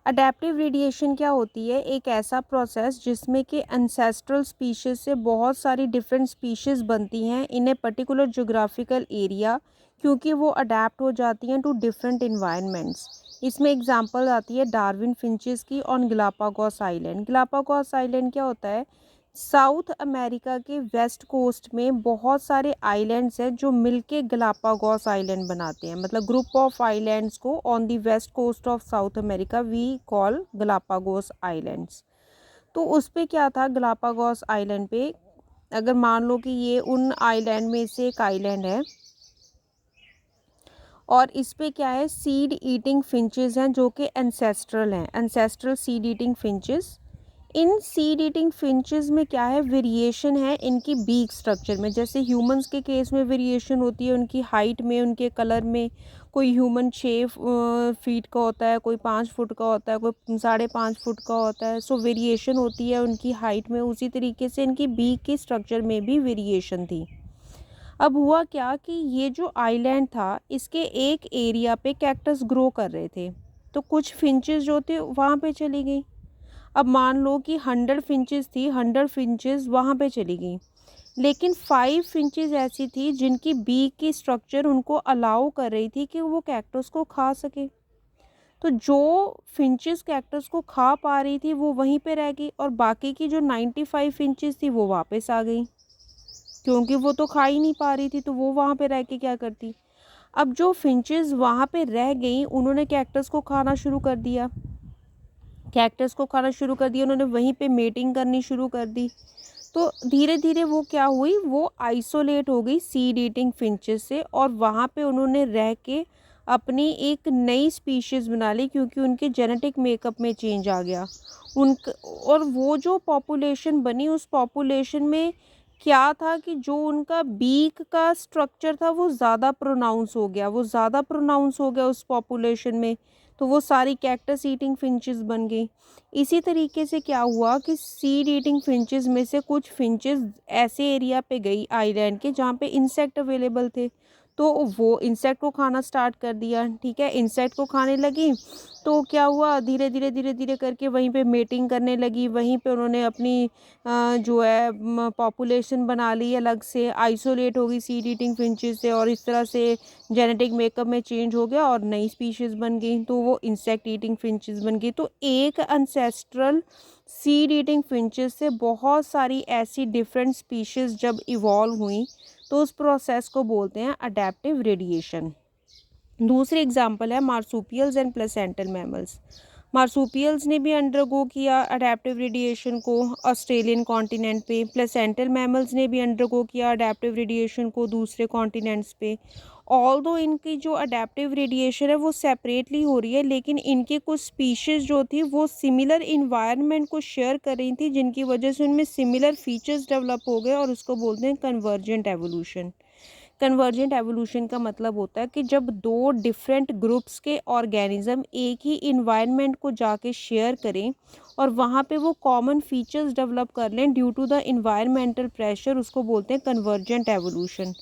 Adaptive radiation क्या होती है? एक ऐसा प्रोसेस जिसमें कि एंसेस्ट्रल स्पीशीज से बहुत सारी डिफरेंट स्पीशीज बनती हैं इन ए पर्टिकुलर ज्योग्राफिकल एरिया, क्योंकि वो अडेप्ट हो जाती हैं टू डिफरेंट इन्वायरमेंट्स। इसमें एग्जांपल आती है डार्विन फिंचेस की on Galapagos island. Galapagos island क्या होता है? साउथ अमेरिका के वेस्ट कोस्ट में बहुत सारे आइलैंड्स हैं जो मिलके गलापागोस आइलैंड बनाते हैं। मतलब ग्रुप ऑफ आइलैंड्स को on the west coast of South America we call Galapagos islands. तो उस पे क्या था गलापागोस आइलैंड पे, अगर मान लो कि ये उन आइलैंड में से एक आइलैंड है और इस पे क्या है, सीड ईटिंग फिंचेस हैं जो कि एंसेस्ट्रल हैं, एंसेस्ट्रल सीड ईटिंग फिंचेस। इन सीड ईटिंग फिंचेस में क्या है, वेरिएशन है इनकी बीक स्ट्रक्चर में। जैसे ह्यूमंस के केस में वेरिएशन होती है उनकी हाइट में, उनके कलर में। कोई ह्यूमन 6 फीट का होता है, कोई 5 फुट का होता है, कोई 5.5 फुट का होता है। सो वेरिएशन होती है उनकी हाइट में। उसी तरीके से इनकी बीक के स्ट्रक्चर में भी वेरिएशन थी। अब हुआ क्या कि ये जो आइलैंड था इसके एक एरिया पे कैक्टस ग्रो कर रहे थे, तो कुछ फिंचेस जो थे वहाँ पे चली गई। अब मान लो कि 100 फिंचेस थी, 100 फिंचेस वहाँ पे चली गई, लेकिन 5 फिंचेस ऐसी थी जिनकी बीक की स्ट्रक्चर उनको अलाउ कर रही थी कि वो कैक्टस को खा सके। तो जो फिंचेस कैक्टस को खा पा रही थी वो वहीं पे रह गई, और बाकी की जो 95 फिंचेस थी वो वापस आ गई, क्योंकि वो तो खा ही नहीं पा रही थी तो वो वहाँ पे रह के क्या करती। अब जो फिंचेस वहाँ पे रह गई उन्होंने कैक्टस को खाना शुरू कर दिया, कैक्टस को खाना शुरू कर दिया, उन्होंने वहीं पे मेटिंग करनी शुरू कर दी। तो धीरे धीरे वो क्या हुई, वो आइसोलेट हो गई सीड ईटिंग फिंचेस से, और वहाँ पे उन्होंने रह के अपनी एक नई स्पीशीज़ बना ली, क्योंकि उनके जेनेटिक मेकअप में चेंज आ गया उन। और वो जो पॉपुलेशन बनी उस पॉपुलेशन में क्या था कि जो उनका बीक का स्ट्रक्चर था वो ज़्यादा प्रोनाउंस हो गया, वो ज़्यादा प्रोनाउंस हो गया उस पॉपुलेशन में। तो वो सारी कैक्टस ईटिंग फिंचेस बन गई। इसी तरीके से क्या हुआ कि सीड ईटिंग फिंचेस में से कुछ फिंचेस ऐसे एरिया पे गई आइलैंड के जहाँ पे इंसेक्ट अवेलेबल थे, तो वो इंसेक्ट को खाना स्टार्ट कर दिया। ठीक है, इंसेक्ट को खाने लगी तो क्या हुआ, धीरे धीरे धीरे धीरे करके वहीं पे मेटिंग करने लगी, वहीं पे उन्होंने अपनी जो है पॉपुलेशन बना ली अलग से, आइसोलेट हो गई सीड ईटिंग फिंचेस से, और इस तरह से जेनेटिक मेकअप में चेंज हो गया और नई स्पीशीज़ बन गई, तो वो इंसेक्ट ईटिंग फिंचेस बन गई। तो एक एंसेस्ट्रल सीड ईटिंग फिंचेस से बहुत सारी ऐसी डिफरेंट स्पीशीज़ जब इवॉल्व हुई तो उस प्रोसेस को बोलते हैं अडेप्टिव रेडिएशन। दूसरी एग्जांपल है marsupials and placental mammals. Marsupials ने भी अंडरगो किया अडेप्टिव रेडिएशन को ऑस्ट्रेलियन कॉन्टिनेंट पे, प्लेसेंटल मैमल्स ने भी अंडरगो किया अडेप्टिव रेडिएशन को दूसरे कॉन्टिनेंट्स पे। ऑल्दो इनकी जो अडेप्टिव रेडिएशन है वो सेपरेटली हो रही है, लेकिन इनके कुछ स्पीशीज़ जो थी वो सिमिलर इन्वायरमेंट को शेयर कर रही थी, जिनकी वजह से उनमें सिमिलर फीचर्स डेवलप हो गए, और उसको बोलते हैं कन्वर्जेंट एवोल्यूशन। कन्वर्जेंट एवोल्यूशन का मतलब होता है कि जब दो डिफरेंट ग्रुप्स के ऑर्गेनिज्म एक ही इन्वायरमेंट को जाके शेयर करें और वहाँ पे वो कॉमन फीचर्स डेवलप कर लें due to the environmental pressure, उसको बोलते हैं कन्वर्जेंट एवोल्यूशन।